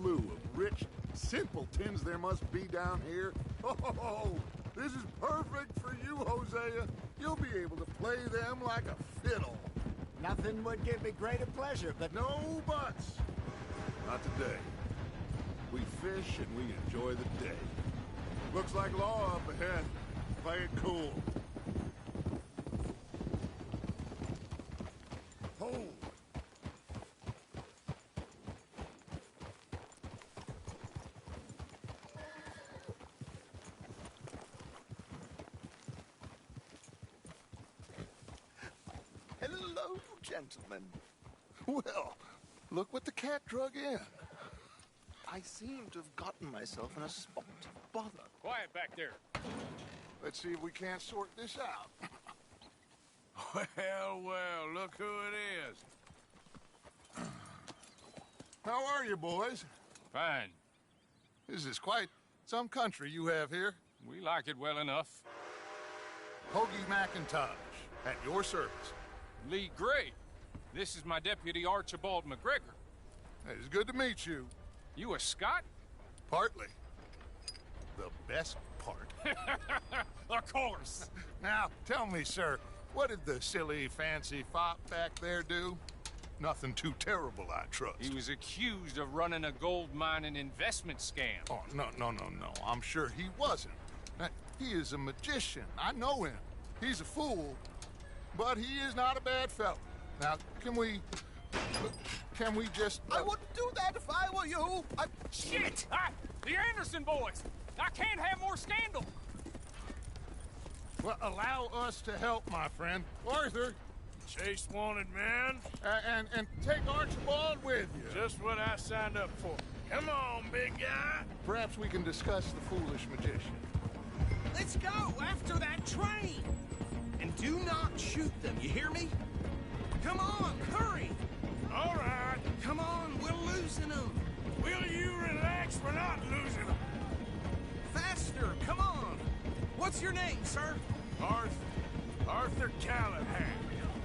slew of rich simpletons there must be down here. Oh, this is perfect for you, Hosea. You'll be able to play them like a fiddle. Nothing would give me greater pleasure, but... No buts. Not today. We fish and we enjoy the day. Looks like law up ahead. Play it cool. Hold. Hello, gentlemen. Well, look what the cat drug in. I seem to have gotten myself in a spot of bother. Quiet back there. Let's see if we can't sort this out. Well, look who it is. How are you, boys? Fine. This is quite some country you have here. We like it well enough. Hoagie McIntosh, at your service. Lee Gray. This is my deputy, Archibald McGregor. It's good to meet you. You a Scot? Partly. The best part. Of course. Now, tell me, sir, what did the silly, fancy fop back there do? Nothing too terrible, I trust. He was accused of running a gold mining investment scam. Oh, no. I'm sure he wasn't. He is a magician. I know him. He's a fool, but he is not a bad fellow. Now, can we just... I wouldn't do that if I were you. Shit! The Anderson boys! I can't have more scandal! Well, allow us to help, my friend. Arthur, Chase wanted man. and take Archibald with you. Just what I signed up for. Come on, big guy. Perhaps we can discuss the foolish magician. Let's go after that train. And do not shoot them, you hear me? Come on, hurry. All right. Come on, we're losing them. Will you relax? We're not losing them. Faster, come on. What's your name, sir? Arthur Callahan.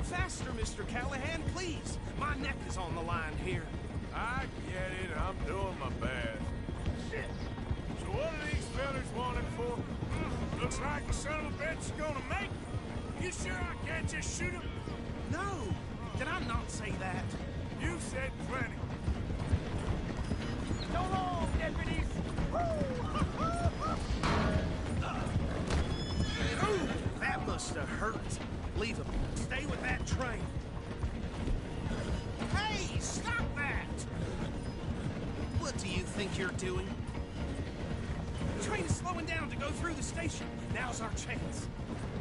Faster, Mr. Callahan, please. My neck is on the line here. I get it. I'm doing my best. Shit. So what are these fellas wanted for? Looks like the son of a bitch is gonna make it. You sure I can't just shoot him? No, did I not say that? You said plenty. So long, deputies! Ooh, that must have hurt. Leave him. Stay with that train. Hey, stop that! What do you think you're doing? The train is slowing down to go through the station. Now's our chance.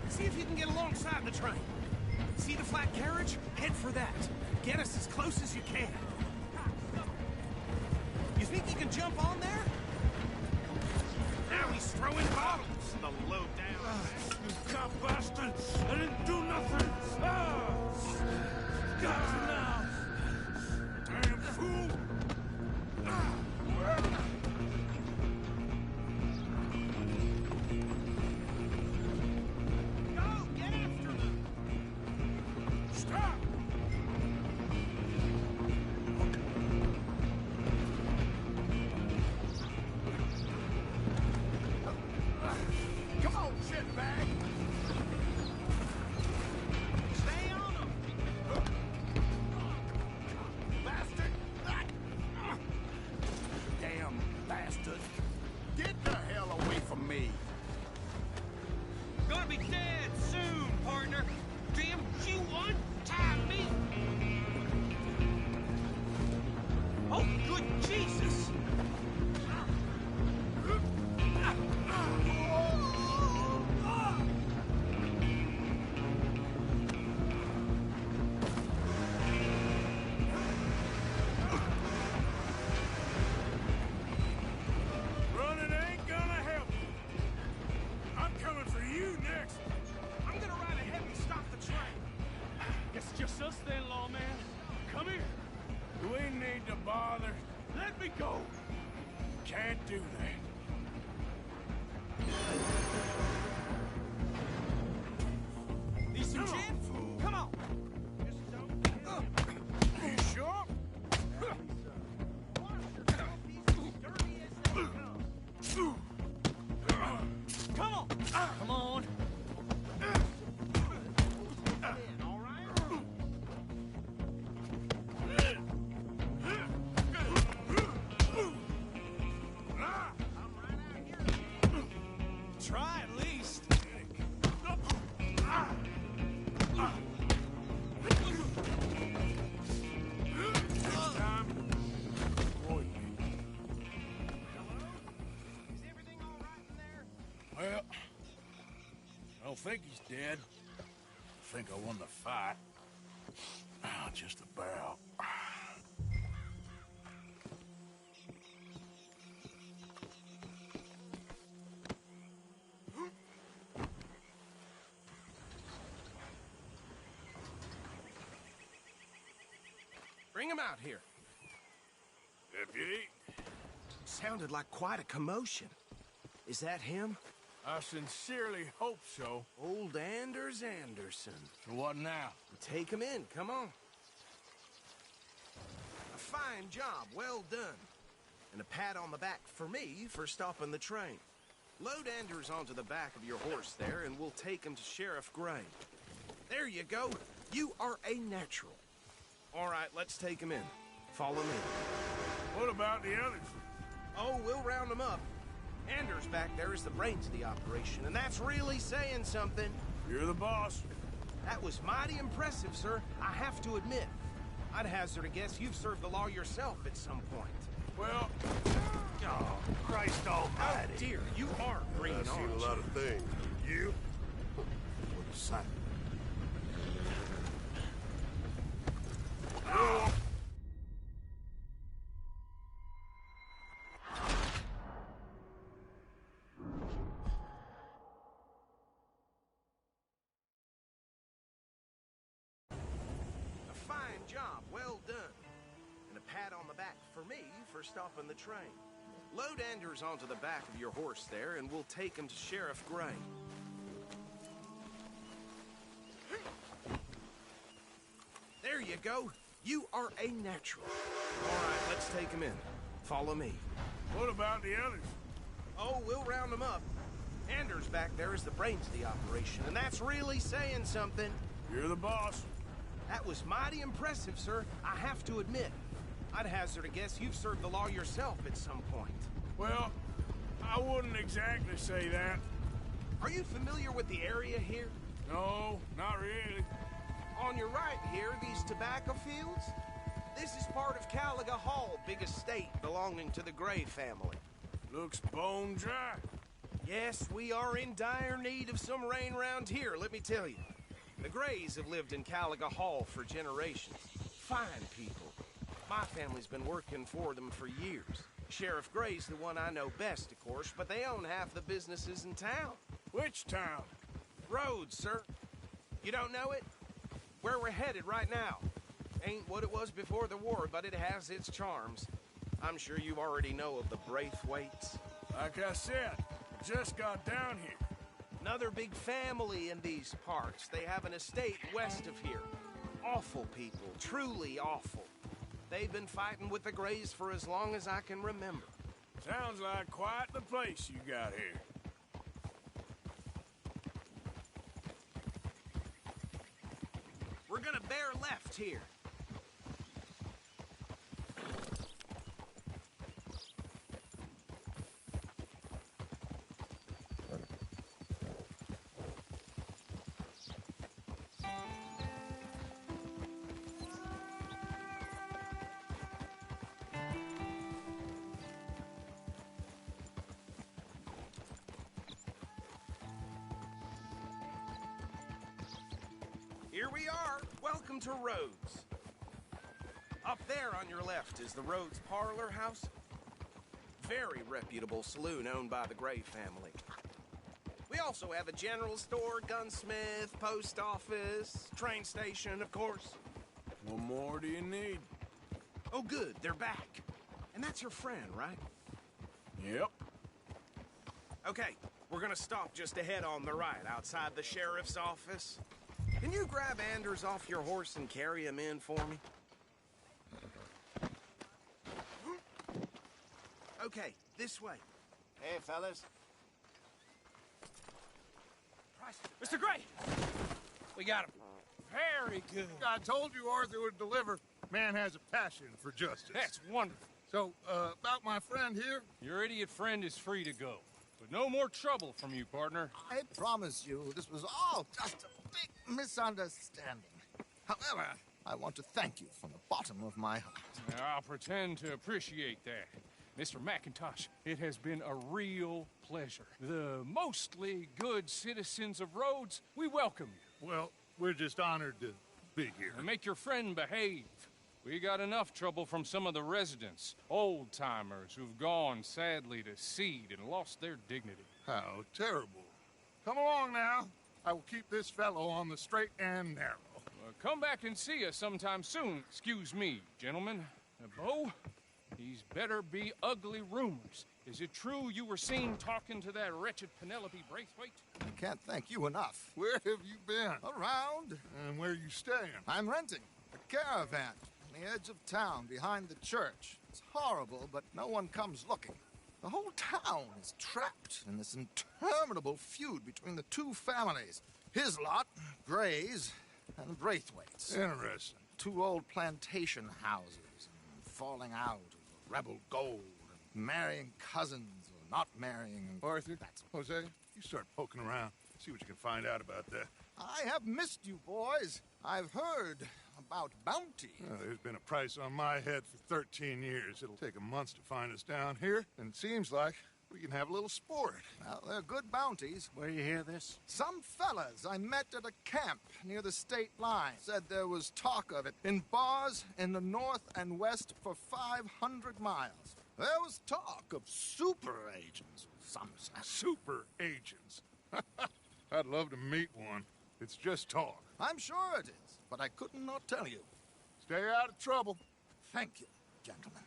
See if you can get alongside the train. See the flat carriage? Head for that. Get us as close as you can. You think you can jump on there? Now he's throwing bottles. The low down. You cop bastard! I didn't do nothing! Got you now! Damn fool! Go, get after them! Stop! Come on, shitbag! Stay on them! Bastard! Damn bastard! Get the hell away from me! Gonna be dead soon, partner. Damn you untie me! Oh, good Jesus! Running ain't gonna help you. I'm coming for you next. I'm gonna ride ahead and stop the train. Guess it's just us then, lawman. Come here. We need to bother. Let me go. Can't do that. Need some Come on, gin? fool. Come on. You sure? think he's dead. I think I won the fight. Oh, just about. Bring him out here. Deputy, Sounded like quite a commotion. Is that him? I sincerely hope so. Old Anders Anderson. So what now? Take him in, come on. A fine job, well done. And a pat on the back for me for stopping the train. Load Anders onto the back of your horse there, and we'll take him to Sheriff Gray. There you go. You are a natural. All right, let's take him in. Follow me. What about the others? Oh, we'll round them up. Anders back there is the brains of the operation, and that's really saying something. You're the boss. That was mighty impressive, sir. I have to admit. I'd hazard a guess you've served the law yourself at some point. Well, oh, Christ Oh, almighty. dear, you are green, I've seen aren't a you? lot of things. You? What a sight. A fine job, well done. And a pat on the back for me for stopping the train. Load Anders onto the back of your horse there, and we'll take him to Sheriff Gray. There you go. You are a natural. All right, let's take him in. Follow me. What about the others? Oh, we'll round them up. Anders back there is the brains of the operation, and that's really saying something. You're the boss. That was mighty impressive, sir. I have to admit. I'd hazard a guess you've served the law yourself at some point. Well, I wouldn't exactly say that. Are you familiar with the area here? No, not really. On your right here, these tobacco fields? This is part of Caliga Hall, big estate belonging to the Gray family. Looks bone dry. Yes, we are in dire need of some rain round here, let me tell you. The Grays have lived in Caliga Hall for generations. Fine people. My family's been working for them for years. Sheriff Gray's the one I know best, of course, but they own half the businesses in town. Which town? Rhodes, sir. You don't know it? Where we're headed right now. Ain't what it was before the war, but it has its charms. I'm sure you already know of the Braithwaites. Like I said, I just got down here. Another big family in these parts. They have an estate west of here. Awful people, truly awful. They've been fighting with the Grays for as long as I can remember. Sounds like quite the place you got here. We're gonna bear left here. Here we are. Welcome to Rhodes. Up there on your left is the Rhodes Parlor House. Very reputable saloon owned by the Gray family. We also have a general store, gunsmith, post office, train station, of course. What more do you need? Oh, good. They're back. And that's your friend, right? Yep. Okay, we're gonna stop just ahead on the right, outside the sheriff's office. Can you grab Anders off your horse and carry him in for me? Okay, this way. Hey, fellas. Mr. Gray! We got him. Very good. I told you Arthur would deliver. Man has a passion for justice. That's wonderful. So, about my friend here, Your idiot friend is free to go. But no more trouble from you, partner. I promise you, this was all just a big misunderstanding. However, I want to thank you from the bottom of my heart. I'll pretend to appreciate that. Mr. McIntosh, it has been a real pleasure. The mostly good citizens of Rhodes, we welcome you. Well, we're just honored to be here. And make your friend behave. We got enough trouble from some of the residents, old-timers who've gone, sadly, to seed and lost their dignity. How terrible. Come along now. I will keep this fellow on the straight and narrow. Come back and see us sometime soon. Excuse me, gentlemen. Bo, these better be ugly rumors. Is it true you were seen talking to that wretched Penelope Braithwaite? I can't thank you enough. Where have you been? Around. And where you staying? I'm renting a caravan on the edge of town behind the church. It's horrible, but no one comes looking. The whole town is trapped in this interminable feud between the two families. His lot, Gray's, and Braithwaite's. Interesting. Two old plantation houses, and falling out of rebel gold, and marrying cousins or not marrying. Arthur, That's... Jose, you start poking around. See what you can find out about that. I have missed you, boys. I've heard about bounty. There's been a price on my head for 13 years. It'll take a month to find us down here, and it seems like we can have a little sport. Well, they're good bounties. Where you hear this? Some fellas I met at a camp near the state line said there was talk of it in bars in the north and west for 500 miles. There was talk of super agents of some sort. Super agents. I'd love to meet one. It's just talk. I'm sure it is, but I could not tell you. Stay out of trouble. Thank you, gentlemen.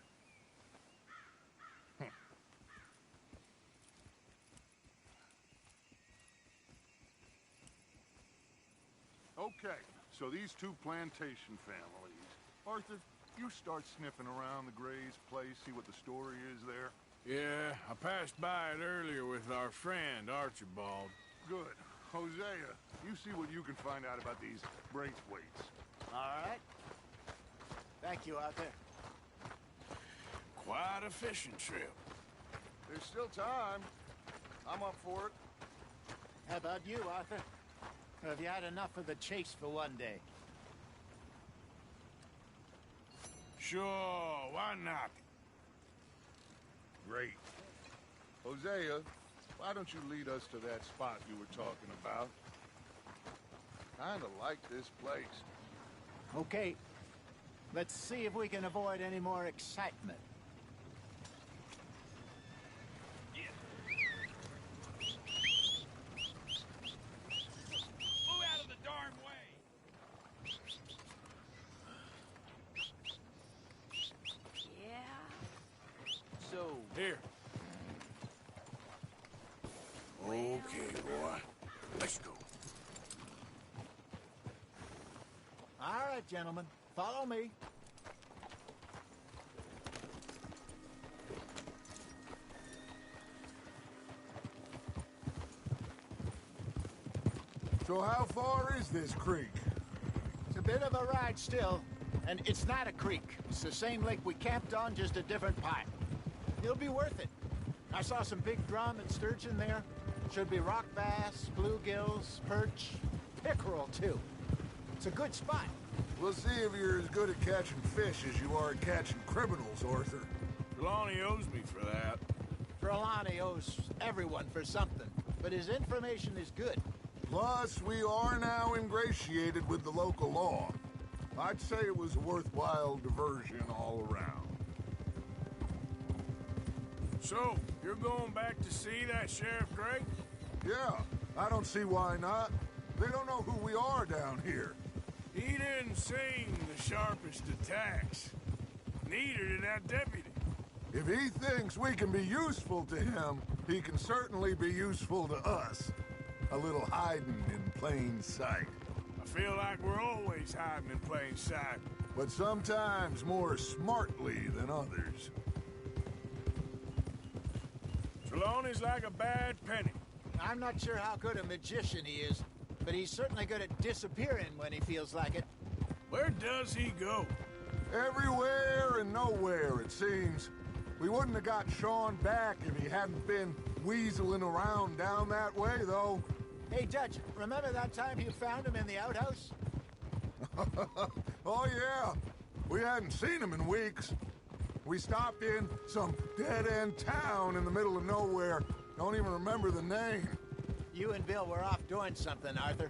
Okay, so these two plantation families. Arthur, you start sniffing around the Gray's place, see what the story is there. Yeah, I passed by it earlier with our friend, Archibald. Good. Hosea, you see what you can find out about these Braithwaites. All right. Thank you, Arthur. Quite a fishing trip. There's still time. I'm up for it. How about you, Arthur? Or have you had enough of the chase for one day? Sure, why not? Great. Hosea, why don't you lead us to that spot you were talking about? Kinda like this place. Okay. Let's see if we can avoid any more excitement. Move out of the darn way! So, Here. Okay, boy. Let's go. All right, gentlemen. Follow me. So how far is this creek? It's a bit of a ride still, and it's not a creek. It's the same lake we camped on, just a different part. It'll be worth it. I saw some big drum and sturgeon there. Should be rock bass, bluegills, perch, pickerel, too. It's a good spot. We'll see if you're as good at catching fish as you are at catching criminals, Arthur. Trelawney owes me for that. Trelawney owes everyone for something, but his information is good. Plus, we are now ingratiated with the local law. I'd say it was a worthwhile diversion all around. So, you're going back to see that Sheriff Gray? Yeah, I don't see why not. They don't know who we are down here. He didn't seem the sharpest attacks. Neither did that deputy. If he thinks we can be useful to him, he can certainly be useful to us. A little hiding in plain sight. I feel like we're always hiding in plain sight. But sometimes more smartly than others. Trelawney's like a bad penny. I'm not sure how good a magician he is, but he's certainly good at disappearing when he feels like it. Where does he go? Everywhere and nowhere, it seems. We wouldn't have got Sean back if he hadn't been weaseling around down that way, though. Hey, Dutch, remember that time you found him in the outhouse? Oh, yeah. We hadn't seen him in weeks. We stopped in some dead-end town in the middle of nowhere. Don't even remember the name. You and Bill were off doing something, Arthur.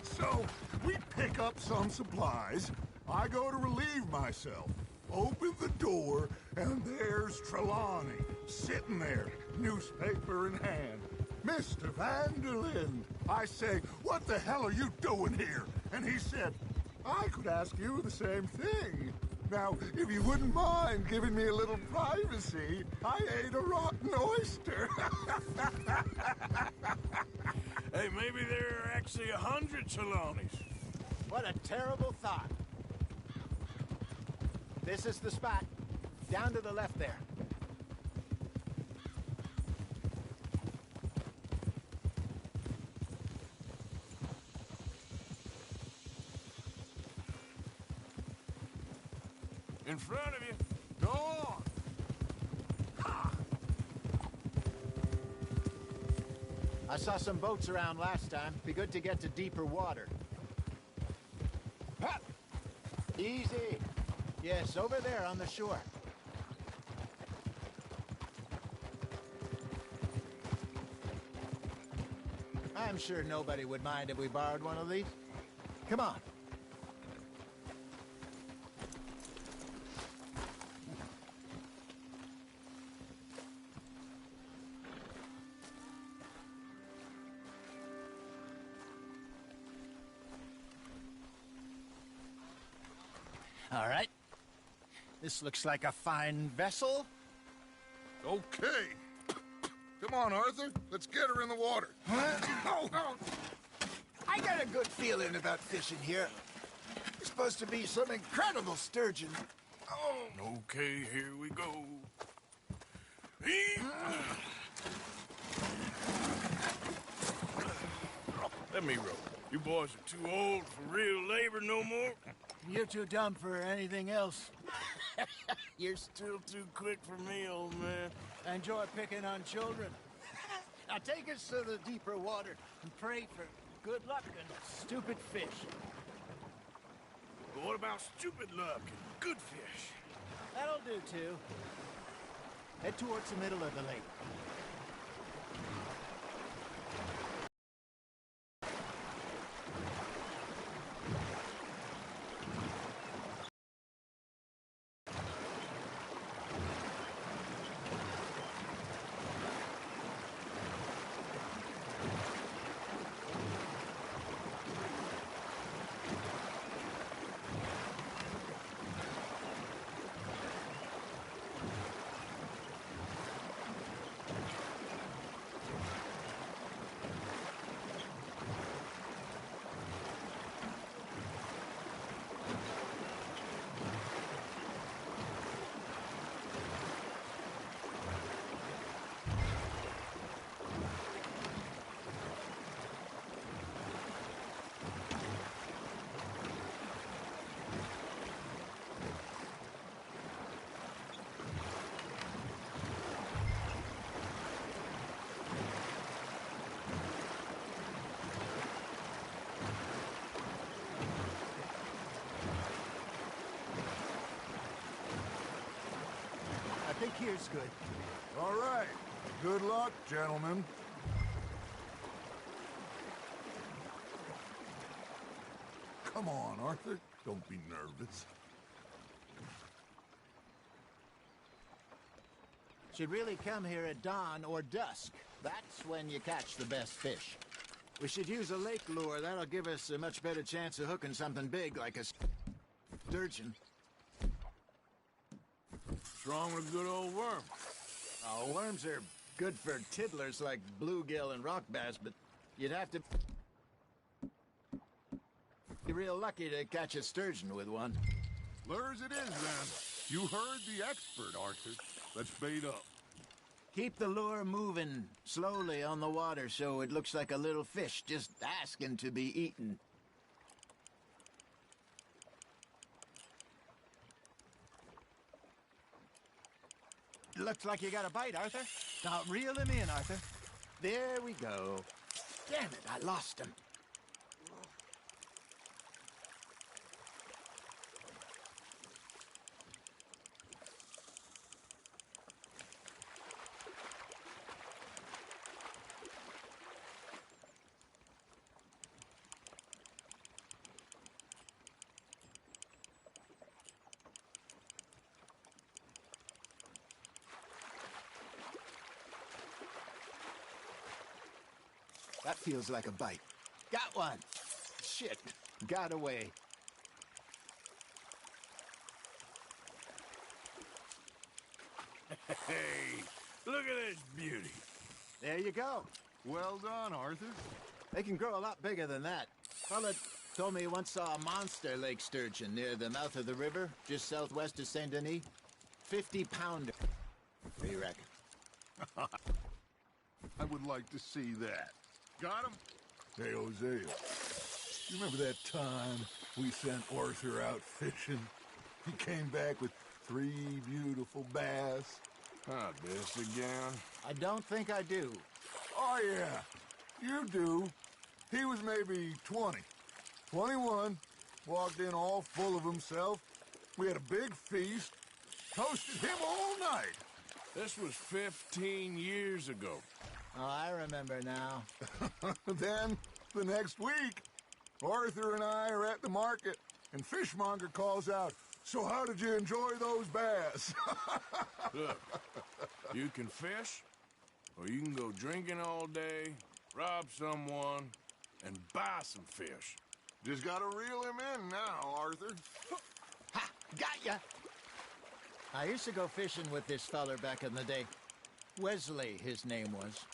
So, we pick up some supplies. I go to relieve myself. Open the door, and there's Trelawney, sitting there, newspaper in hand. Mr. Van der Linde. I say, what the hell are you doing here? And he said, I could ask you the same thing. Now, if you wouldn't mind giving me a little privacy, I ate a rotten oyster. Hey, maybe there are actually 100 Trelawneys. What a terrible thought. This is the spot. Down to the left there. In front of you. Go on. I saw some boats around last time. Be good to get to deeper water. Ha! Easy. Yes, over there on the shore. I'm sure nobody would mind if we borrowed one of these. Come on. All right. This looks like a fine vessel. Okay. Come on, Arthur. Let's get her in the water. Oh, I got a good feeling about fishing here. It's supposed to be some incredible sturgeon. Oh, Okay, here we go. Let me row. You boys are too old for real labor no more. You're too dumb for anything else. You're still too quick for me, old man. Enjoy picking on children. Now take us to the deeper water and pray for good luck and stupid fish. But what about stupid luck and good fish? That'll do, too. Head towards the middle of the lake. I think here's good. All right. Good luck, gentlemen. Come on, Arthur. Don't be nervous. Should really come here at dawn or dusk. That's when you catch the best fish. We should use a lake lure. That'll give us a much better chance of hooking something big like a sturgeon. What's wrong with a good old worm? Oh, worms are good for tiddlers like bluegill and rock bass, but you'd have to be real lucky to catch a sturgeon with one. Lures it is, then. You heard the expert, Arthur. Let's bait up. Keep the lure moving slowly on the water so it looks like a little fish just asking to be eaten. Looks like you got a bite, Arthur. Now reel him in, Arthur. There we go. Damn it, I lost him. That feels like a bite. Got one. Shit. Got away. Hey, look at this beauty. There you go. Well done, Arthur. They can grow a lot bigger than that. Fella told me he once saw a monster lake sturgeon near the mouth of the river, just southwest of Saint Denis. 50-pounder. What do you reckon? I would like to see that. Got him? Hey, Hosea. You remember that time we sent Arthur out fishing? He came back with 3 beautiful bass. Ah, this again? I don't think I do. Oh, yeah. You do. He was maybe 20. 21. Walked in all full of himself. We had a big feast. Toasted him all night. This was 15 years ago. Oh, I remember now. Then, the next week, Arthur and I are at the market, and Fishmonger calls out, "So how did you enjoy those bass?" Look, you can fish, or you can go drinking all day, rob someone, and buy some fish. Just gotta reel him in now, Arthur. Ha! Got ya! I used to go fishing with this feller back in the day. Wesley, his name was.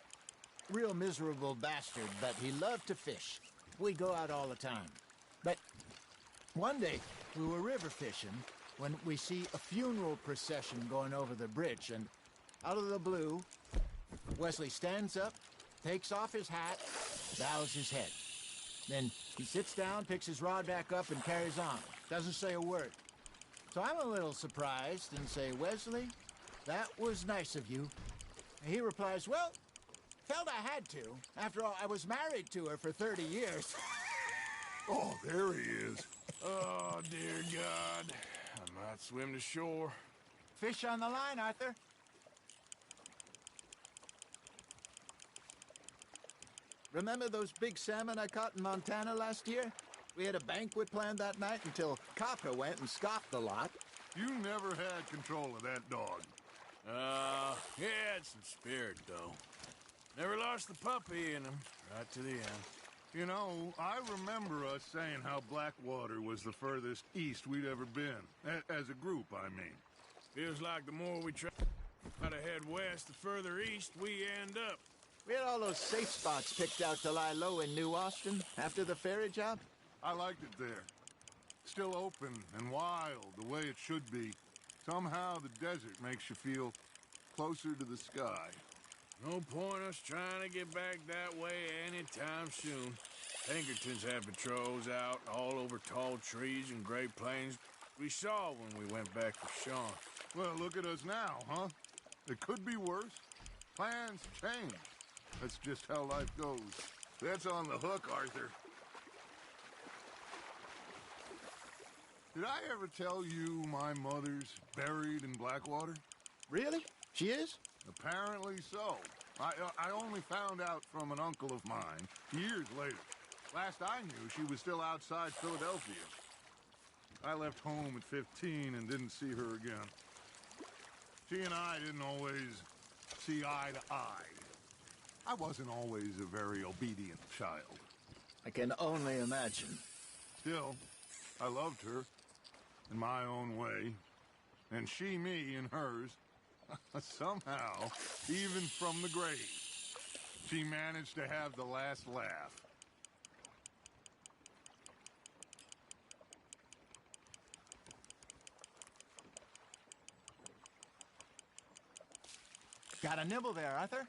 Real miserable bastard, but he loved to fish. We'd go out all the time. But one day, we were river fishing when we see a funeral procession going over the bridge, and out of the blue, Wesley stands up, takes off his hat, bows his head. Then he sits down, picks his rod back up, and carries on. Doesn't say a word. So I'm a little surprised and say, "Wesley, that was nice of you." And he replies, "Well, felt I had to. After all, I was married to her for 30 years. Oh, there he is. Oh, dear God. I might swim to shore. Fish on the line, Arthur. Remember those big salmon I caught in Montana last year? We had a banquet planned that night until Kaka went and scoffed the lot. You never had control of that dog. He had some spirit, though. Never lost the puppy in him, right to the end. You know, I remember us saying how Blackwater was the furthest east we'd ever been. As a group, I mean. Feels like the more we try to head west, the further east we end up. We had all those safe spots picked out to lie low in New Austin after the ferry job. I liked it there. Still open and wild, the way it should be. Somehow the desert makes you feel closer to the sky. No point us trying to get back that way anytime soon. Pinkertons had patrols out all over tall trees and Great Plains. We saw when we went back for Sean. Well, look at us now, huh? It could be worse. Plans change. That's just how life goes. That's on the hook, Arthur. Did I ever tell you my mother's buried in Blackwater? Really? She is? Apparently so. I only found out from an uncle of mine years later. Last I knew, she was still outside Philadelphia. I left home at 15 and didn't see her again. She and I didn't always see eye to eye. I wasn't always a very obedient child. I can only imagine. Still, I loved her in my own way, and she me in hers. Somehow, even from the grave, she managed to have the last laugh. Got a nibble there, Arthur?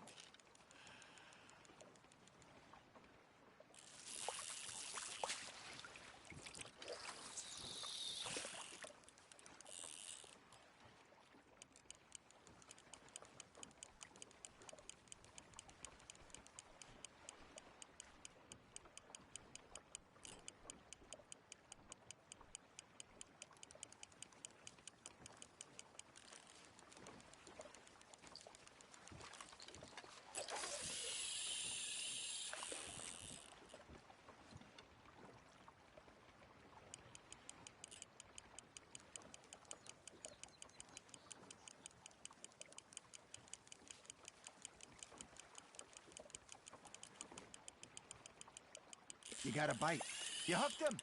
You got a bite. You hooked him.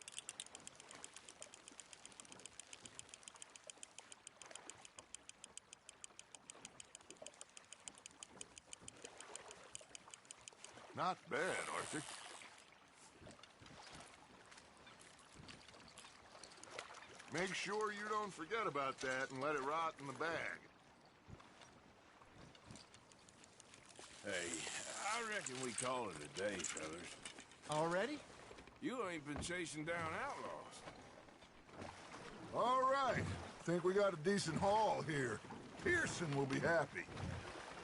Not bad, Arthur. Make sure you don't forget about that and let it rot in the bag. Hey, I reckon we call it a day, fellas. Already? You ain't been chasing down outlaws. All right. Think we got a decent haul here. Pearson will be happy.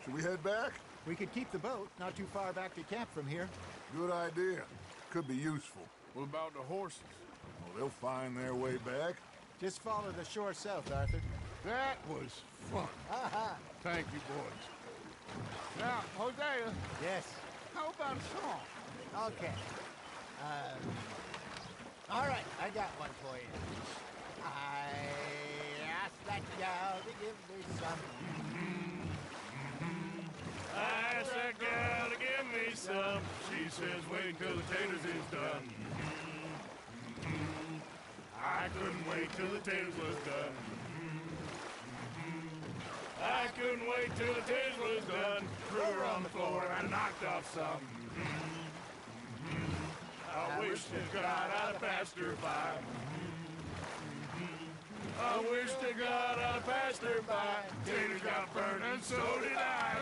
Should we head back? We could keep the boat not too far back to camp from here. Good idea. Could be useful. What about the horses? Well, they'll find their way back. Just follow the shore south, Arthur. That was fun. Thank you, boys. Now, Hosea, Yes. how about a song? Okay. All right, I got one for you. I asked that gal to give me some. I asked that gal to give me some. She says wait till the taters is done. I couldn't wait till the taters was done. I couldn't wait till the taters was done. Threw her on the floor and I knocked off some. I wish to God I'd have passed her by. I wish to God I'd have passed her by. Taters got burned and so did I.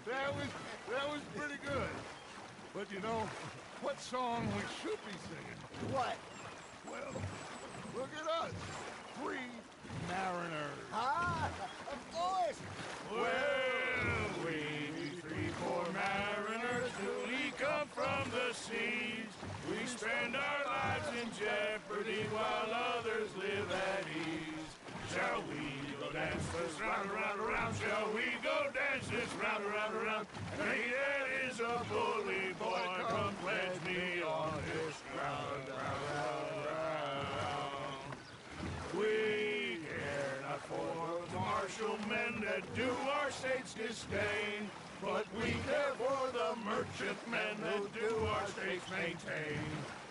That was pretty good. But you know, what song we should be singing? What? Well, look at us. Free mariners. Ah, of course. Well, we three poor mariners newly come from the seas. We spend our lives in jeopardy while others live at ease. Shall we go dance this round, around, around? Shall we go dance this round, around, around? Hey, that is a bully boy. Come pledge me on this ground, round, round. We care not for the martial men that do our state's disdain, but we care for the merchant men that do our state's maintain.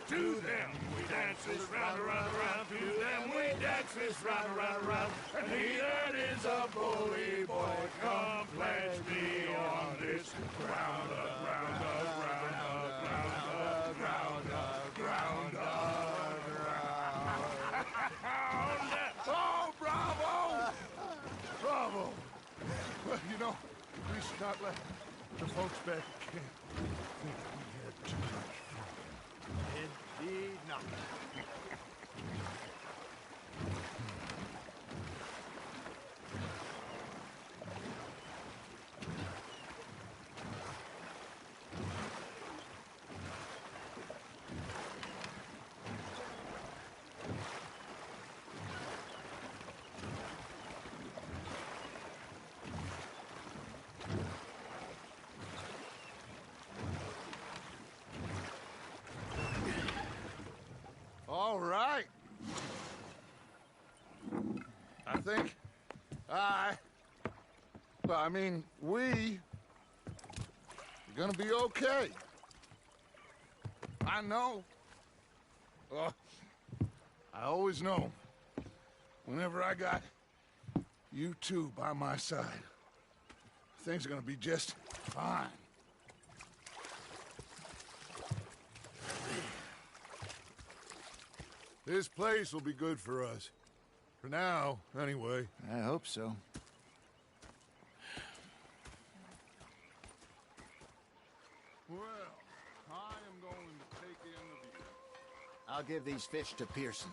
To them we dance this round, around, around. To them we dance this round, around, around. And he that is a bully boy, come pledge me on this ground, ground, ground, ground, ground, ground, ground. Oh, bravo! Bravo! Well, you know, we should not let the folks back at camp think we had too much fun. Indeed not. All right. I think we're gonna be okay. I know. I always know. Whenever I got you two by my side, things are gonna be just fine. This place will be good for us. For now, anyway. I hope so. Well, I am going to take in the view. I'll give these fish to Pearson.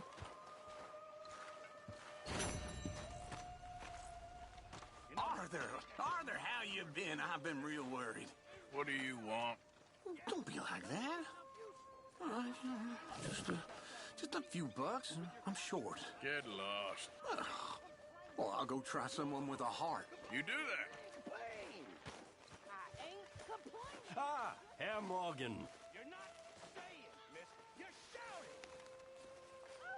Arthur, how you been? I've been real worried. What do you want? Don't be like that. All right, just a few bucks. I'm short. Get lost. Well, I'll go try someone with a heart. You do that. Ah, Herr Morgan. You're not saying, miss. You're shouting.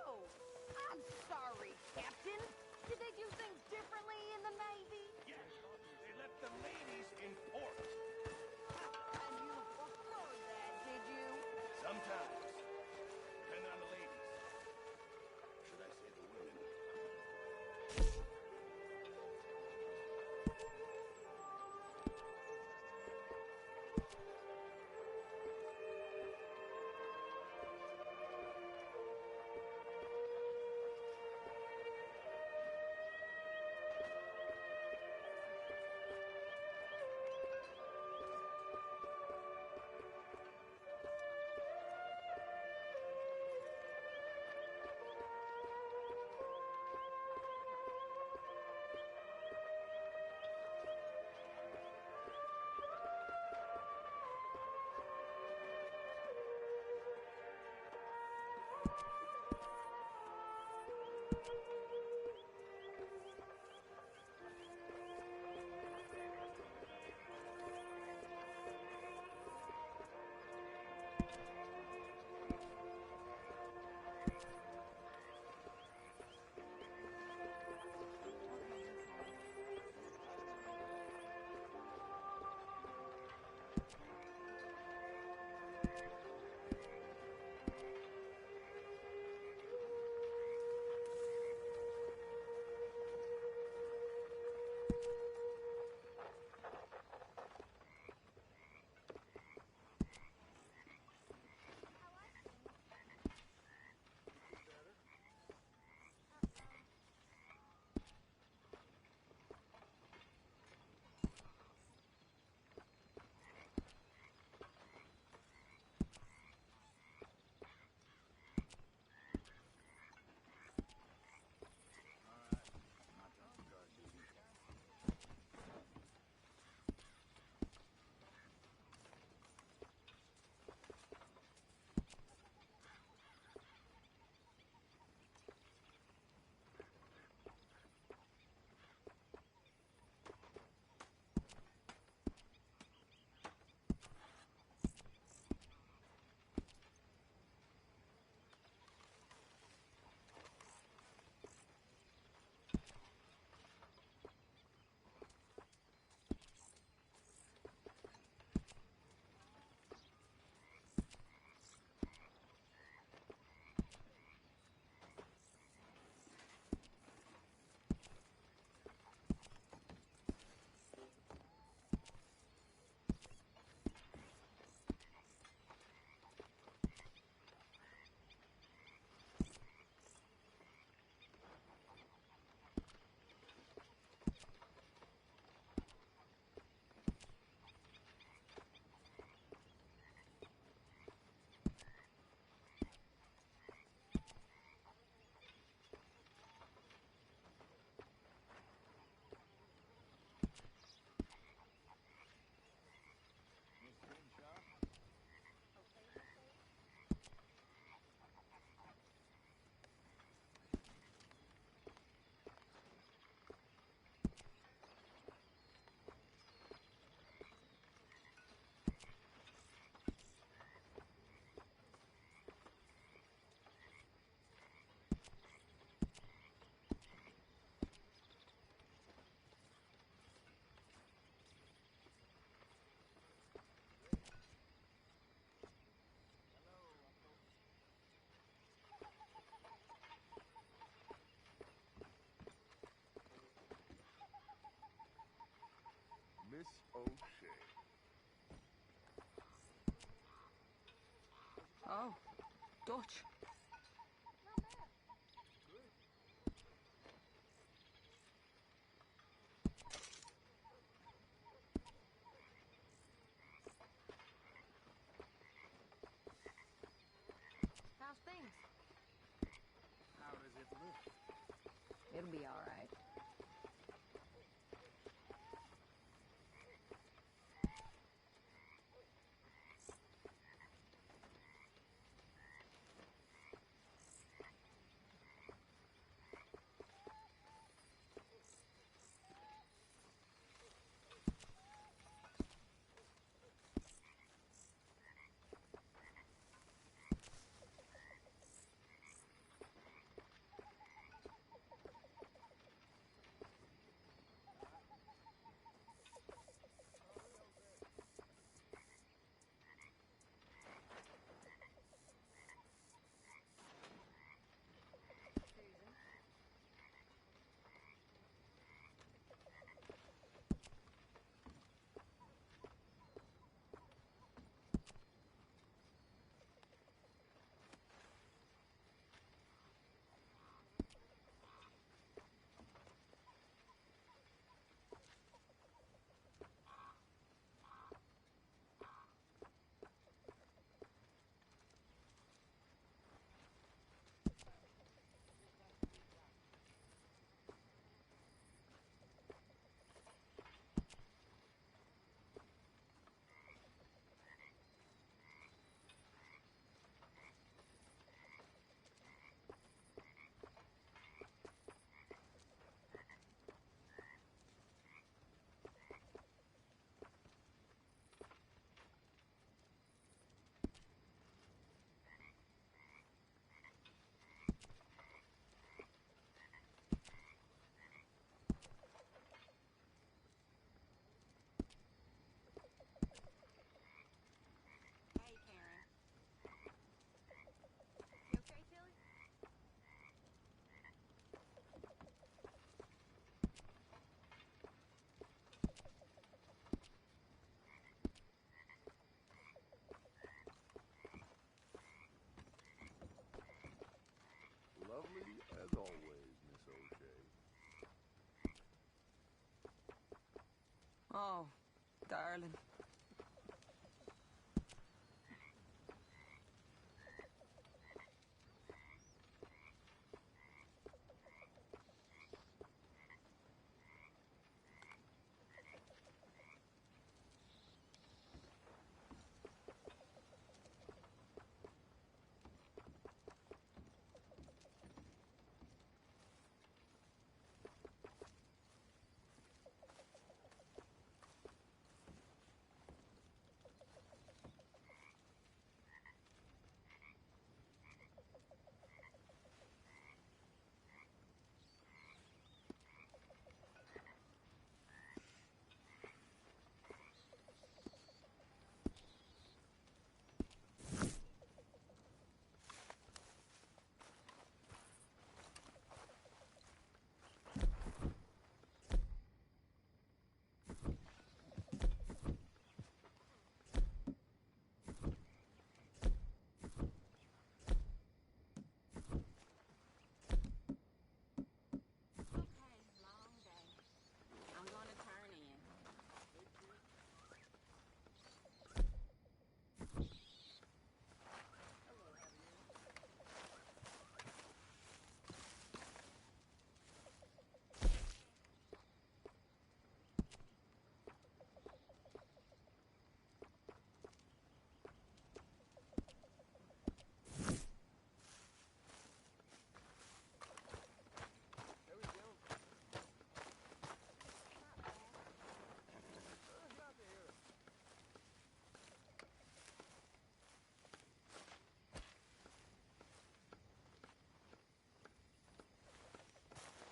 Oh, I'm sorry, Captain. Did they do things differently in the Navy? Yes, they left the ladies in port. And you prefer Miss O'Shea. Oh, Dutch. How's things? How does it look? It'll be all right. Oh, darling.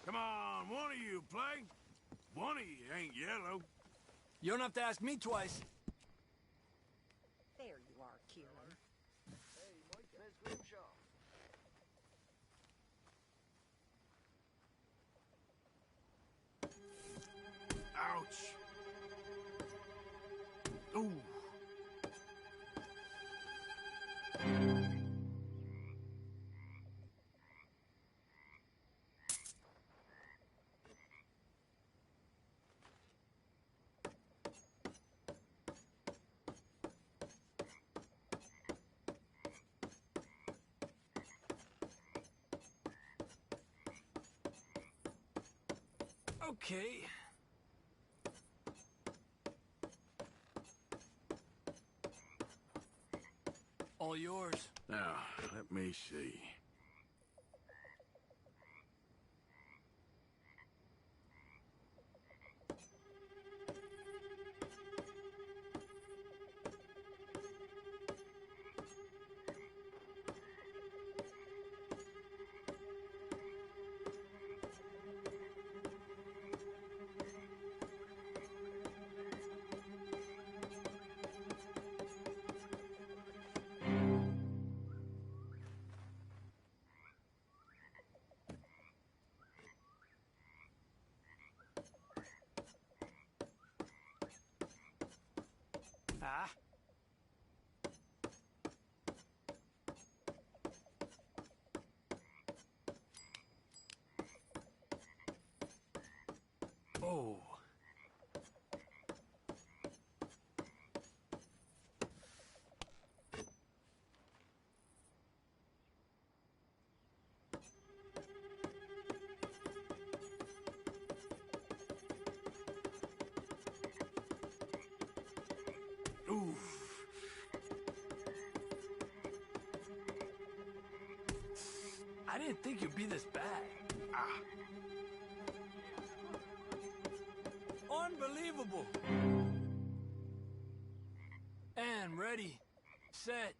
Come on, one of you play. One of you ain't yellow. You don't have to ask me twice. There you are, Kieran. Hey, Mike, Miss Grimshaw. Ouch. Ooh. Okay. All yours. Now, let me see. Ah. Oh. Oof. I didn't think you'd be this bad. Ah. Unbelievable. And ready, set.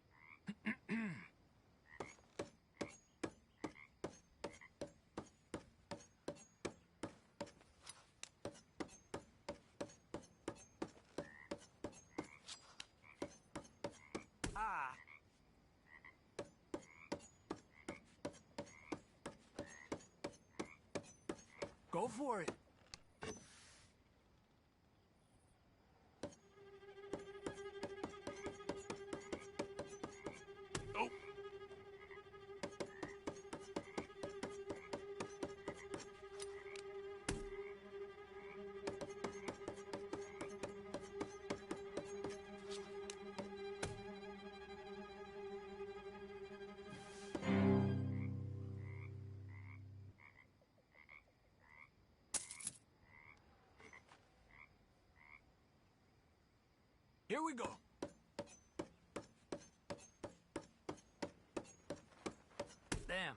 Ah. Go for it. Oh. Here we go. Damn.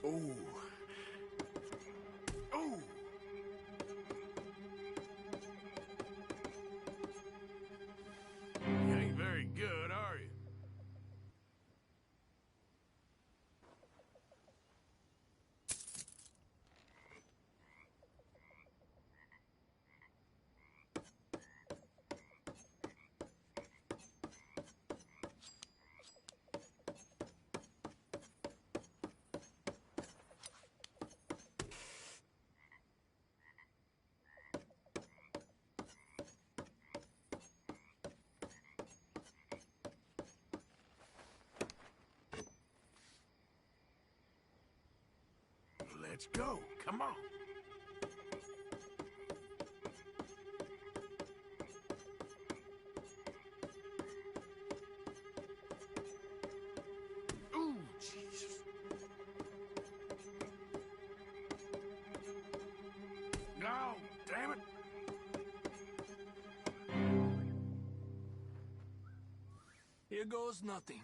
Ooh. Ooh. You ain't very good, are you? Let's go. Come on. Ooh, Jesus. No, damn it. Here goes nothing.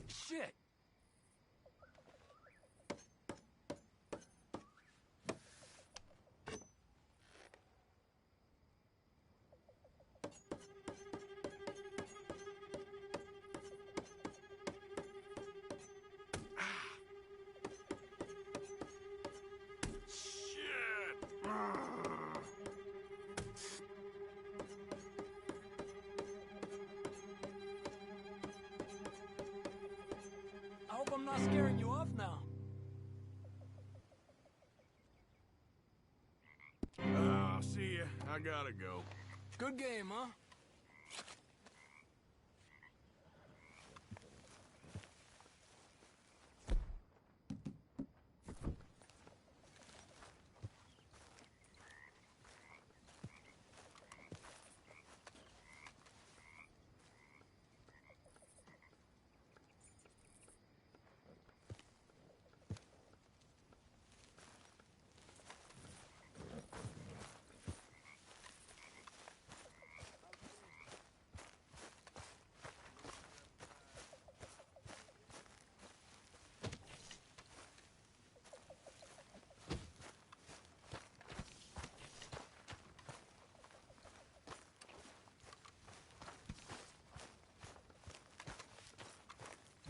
Shit! I hope I'm not scaring you off now. I'll see ya. I gotta go. Good game, huh?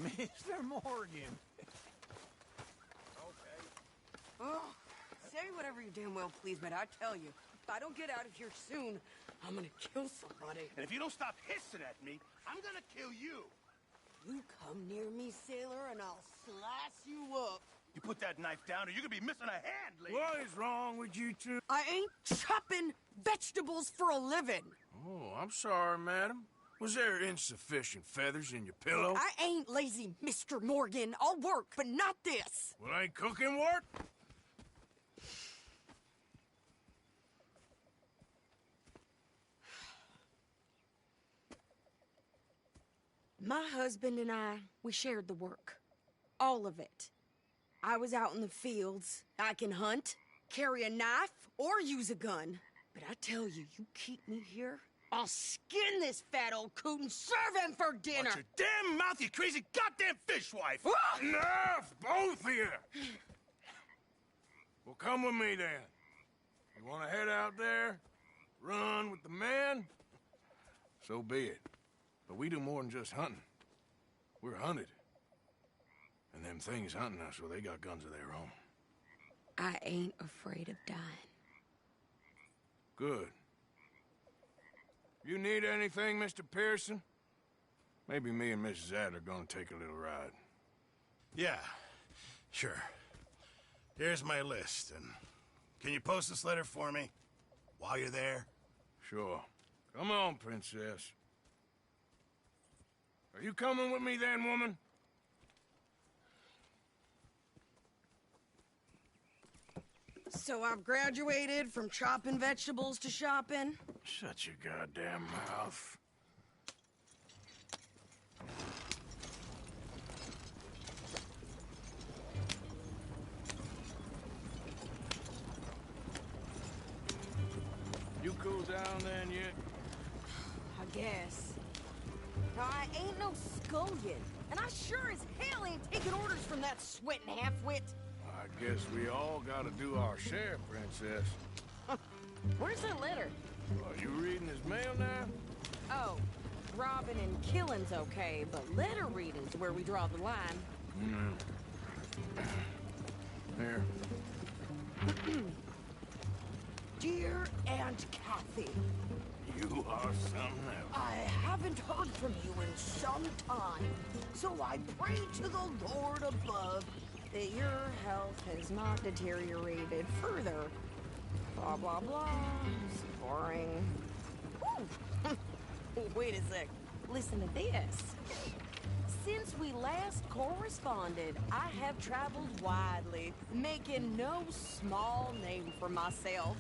Mr. Morgan. Oh, say whatever you damn well please, but I tell you, if I don't get out of here soon, I'm gonna kill somebody. And if you don't stop hissing at me, I'm gonna kill you. You come near me, sailor, and I'll slice you up. You put that knife down or you're gonna be missing a hand, lady. What is wrong with you two? I ain't chopping vegetables for a living. Oh, I'm sorry, madam. Was there insufficient feathers in your pillow? I ain't lazy, Mr. Morgan. I'll work, but not this. Well, ain't cooking work? My husband and I, we shared the work. All of it. I was out in the fields. I can hunt, carry a knife, or use a gun. But I tell you, you keep me here, I'll skin this fat old coot and serve him for dinner. Watch your damn mouth, you crazy goddamn fishwife! Enough, both of you! Well, come with me then. You want to head out there, run with the men? So be it. But we do more than just hunting. We're hunted. And them things hunting us, well, they got guns of their own. I ain't afraid of dying. Good. You need anything, Mr. Pearson? Maybe me and Mrs. Adler gonna take a little ride. Yeah, sure. Here's my list, and can you post this letter for me while you're there? Sure. Come on, Princess. Are you coming with me then, woman? So I've graduated from chopping vegetables to shopping? Shut your goddamn mouth. You cool down then yet? I guess. Now, I ain't no scullion, and I sure as hell ain't taking orders from that sweating half-wit. I guess we all gotta do our share, Princess. Where's that letter? Are you reading his mail now? Oh, robbing and killing's okay, but letter reading's where we draw the line. Here. Dear Aunt Kathy, You are something else. I haven't heard from you in some time, so I pray to the Lord above that your health has not deteriorated further. Blah, blah, blah. It's boring. Ooh. Wait a sec. Listen to this. Since we last corresponded, I have traveled widely, making no small name for myself.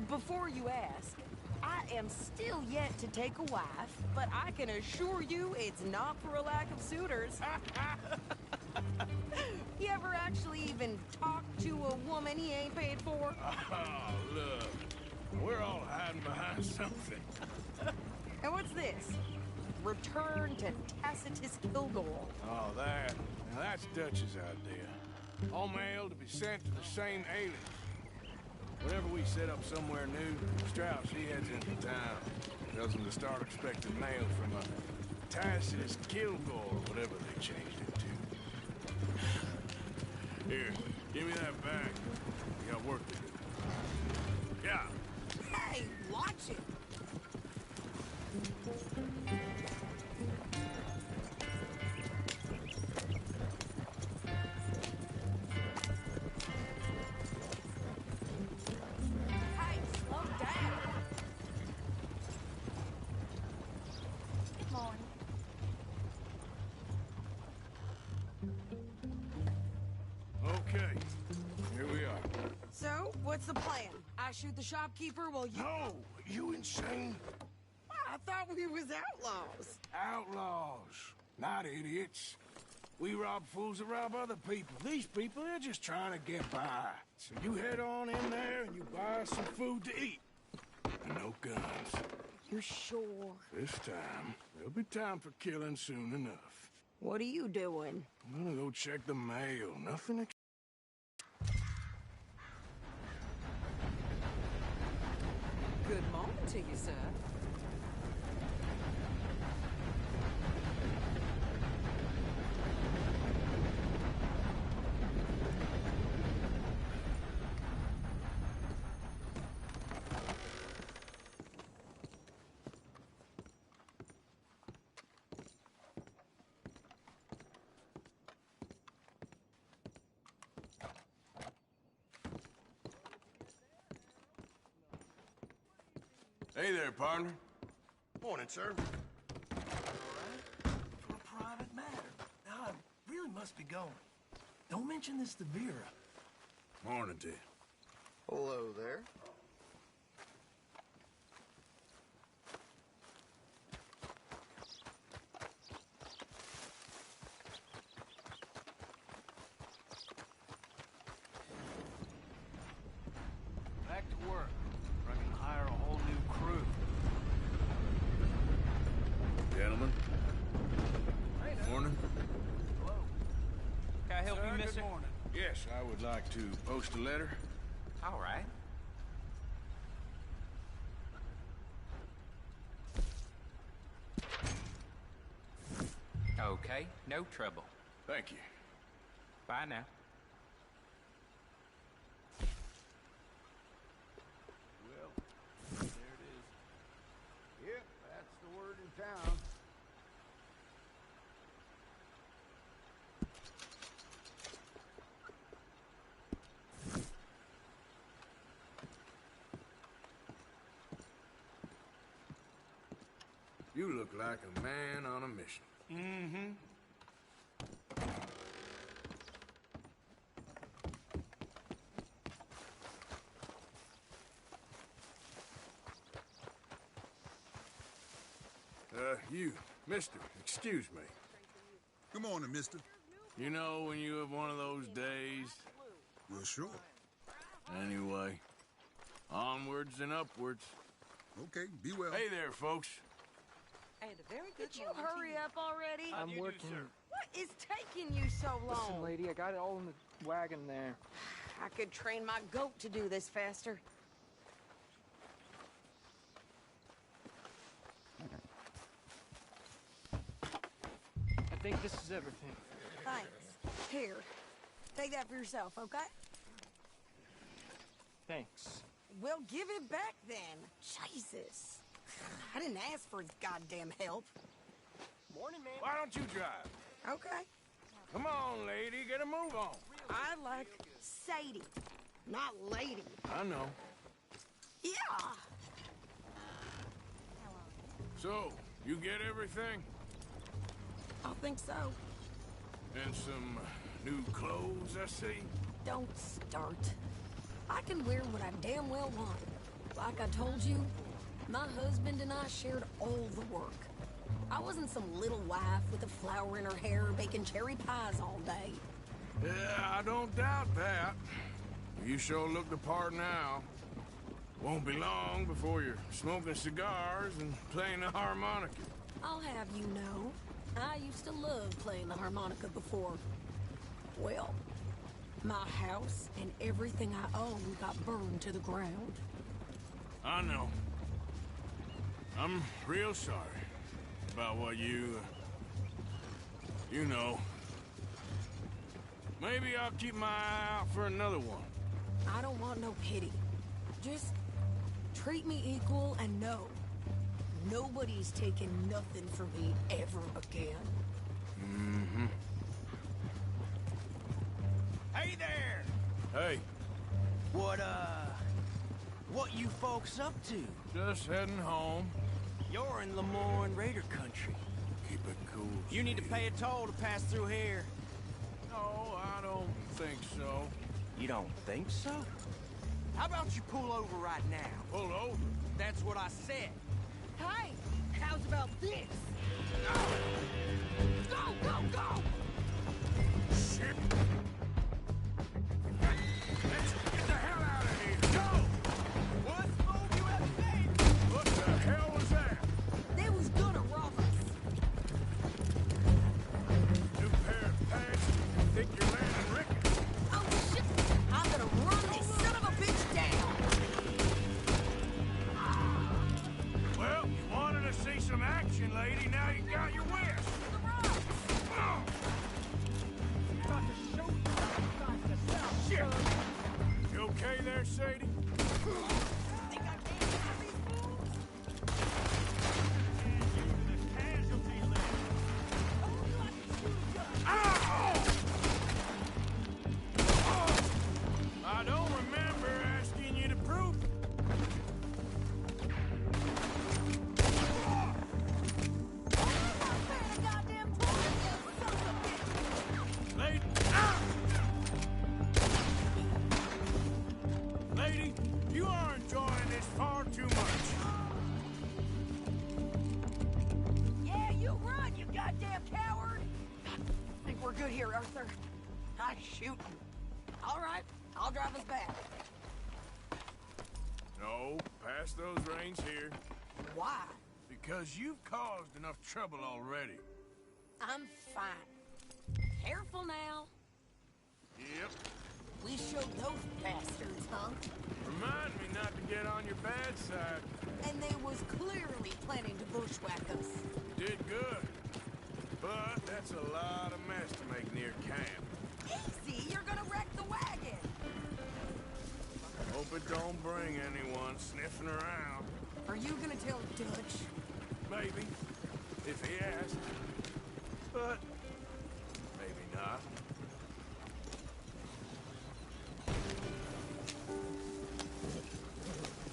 Before you ask, I am still yet to take a wife, but I can assure you it's not for a lack of suitors. You ever actually even talk to a woman he ain't paid for? Oh, look. We're all hiding behind something. And what's this? Return to Tacitus Kilgore. Oh, that. Now, that's Dutch's idea. All mail to be sent to the same alien. Whenever we set up somewhere new, Strauss, he heads into town. Tells them to start expecting mail from a Tacitus Kilgore, whatever they changed it to. Here, give me that bag. We got work to do. Yeah. Hey, watch it! Hey, slow down! Good morning. Okay, here we are. So, what's the plan? I shoot the shopkeeper while you... No! You insane? I thought we was outlaws. Outlaws, not idiots. We rob fools that rob other people. These people, they're just trying to get by. So you head on in there and you buy some food to eat. And no guns. You sure? This time, there'll be time for killing soon enough. What are you doing? I'm gonna go check the mail. Nothing Good morning to you, sir. Hey there, partner. Morning, sir. For a private matter. Now, I really must be going. Don't mention this to Vera. Morning to you. Hello there. Back to work. Reckon to hire a whole new crew. Gentlemen. Morning. Can I help you, mister? Good morning. Yes, I would like to post a letter. All right. Okay, no trouble. Thank you. Bye now. Well, there it is. Yep, that's the word in town. You look like a man on a mission. Mm-hmm. You, mister, excuse me. Good morning, mister. You know when you have one of those days? Well, sure. Anyway, onwards and upwards. Okay, be well. Hey there, folks. And a very good Could you hurry up already? I'm working. What is taking you so long? Listen, lady, I got it all in the wagon there. I could train my goat to do this faster. I think this is everything. Thanks. Here, take that for yourself, okay? Thanks. Well, give it back then. Jesus. I didn't ask for his goddamn help. Morning, man. Why don't you drive? Okay. Come on, lady, get a move on. I like Sadie, not lady. I know. Yeah. So, you get everything? I think so. And some new clothes, I see? Don't start. I can wear what I damn well want. Like I told you, my husband and I shared all the work. I wasn't some little wife with a flower in her hair baking cherry pies all day. Yeah, I don't doubt that. You sure look the part now. Won't be long before you're smoking cigars and playing the harmonica. I'll have you know, I used to love playing the harmonica before. Well, my house and everything I own got burned to the ground. I know. I'm real sorry about what you know. Maybe I'll keep my eye out for another one. I don't want no pity. Just treat me equal and know nobody's taking nothing from me ever again. Mm-hmm. Hey there! Hey. What you folks up to? Just heading home. You're in Lemoyne Raider country. Keep it cool. You need to pay a toll to pass through here. No, I don't think so. You don't think so? How about you pull over right now? Pull over? That's what I said. Hey, how's about this? Go, go, go! Shit! Let's get the hell out of here! Go! What move you have made? What the hell was that? They was gonna rob us. New pair of pants? Think you're landing Ricketts? Oh, shit! I'm gonna run this son of a bitch down! Well, you wanted to see some action, lady. Now you got your wish. Oh. Shit! You okay there, Sadie? I don't remember asking you to prove it. Here, Arthur. I shoot. All right, I'll drive us back. No, pass those reins here. Why? Because you've caused enough trouble already. I'm fine. Careful now. Yep. We showed those bastards, huh? Remind me not to get on your bad side. And they was clearly planning to bushwhack us. Did good. But that's a lot of mess to make near camp. Easy, you're gonna wreck the wagon. Hope it don't bring anyone sniffing around. Are you gonna tell Dutch? Maybe, if he asks. But maybe not.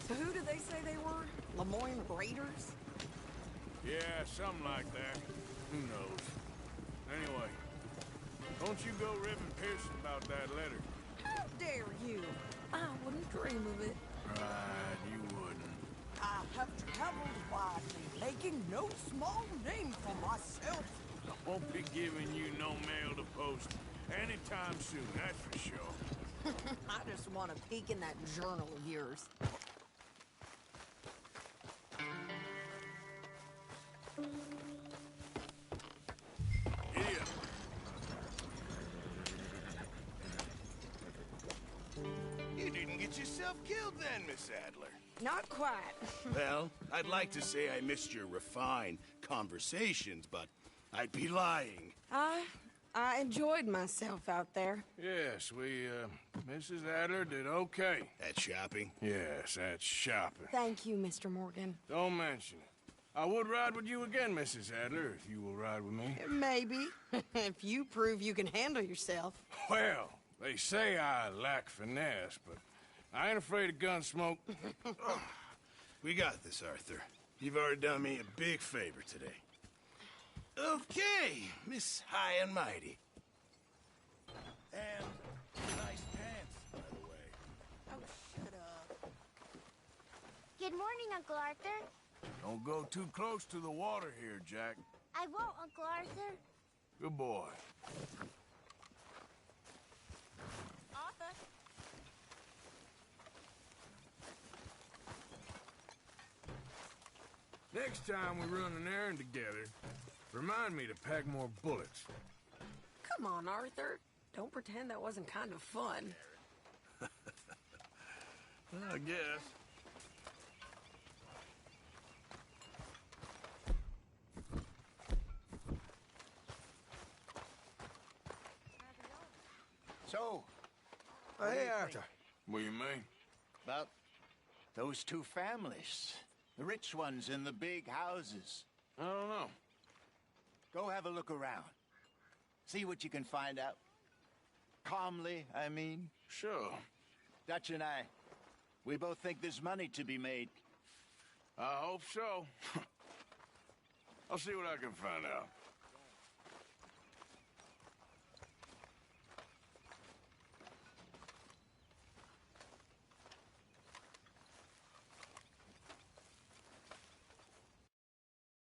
So who did they say they were? Lemoyne Raiders? Yeah, something like that. Who knows? Anyway, don't you go ribbing Pearson about that letter. How dare you? I wouldn't dream of it. Right, you wouldn't. I have traveled widely, making no small name for myself. I won't be giving you no mail to post anytime soon, that's for sure. I just want a peek in that journal of yours. Idiot. You didn't get yourself killed then, Miss Adler. Not quite. Well, I'd like to say I missed your refined conversations, but I'd be lying. I enjoyed myself out there. Yes, Mrs. Adler did okay. At shopping? Yes, that's shopping. Thank you, Mr. Morgan. Don't mention it. I would ride with you again, Mrs. Adler, if you will ride with me. Maybe, if you prove you can handle yourself. Well, they say I lack finesse, but I ain't afraid of gun smoke. We got this, Arthur. You've already done me a big favor today. Okay, Miss High and Mighty. And nice pants, by the way. Oh, shut up. Good morning, Uncle Arthur. Don't go too close to the water here, Jack. I won't, Uncle Arthur. Good boy. Arthur. Next time we run an errand together, remind me to pack more bullets. Come on, Arthur. Don't pretend that wasn't kind of fun. I guess. So, Hey, Arthur. What do you mean? about those two families, the rich ones in the big houses. I don't know. Go have a look around. See what you can find out. Calmly, I mean. Sure. Dutch and I, we both think there's money to be made. I hope so. I'll see what I can find out.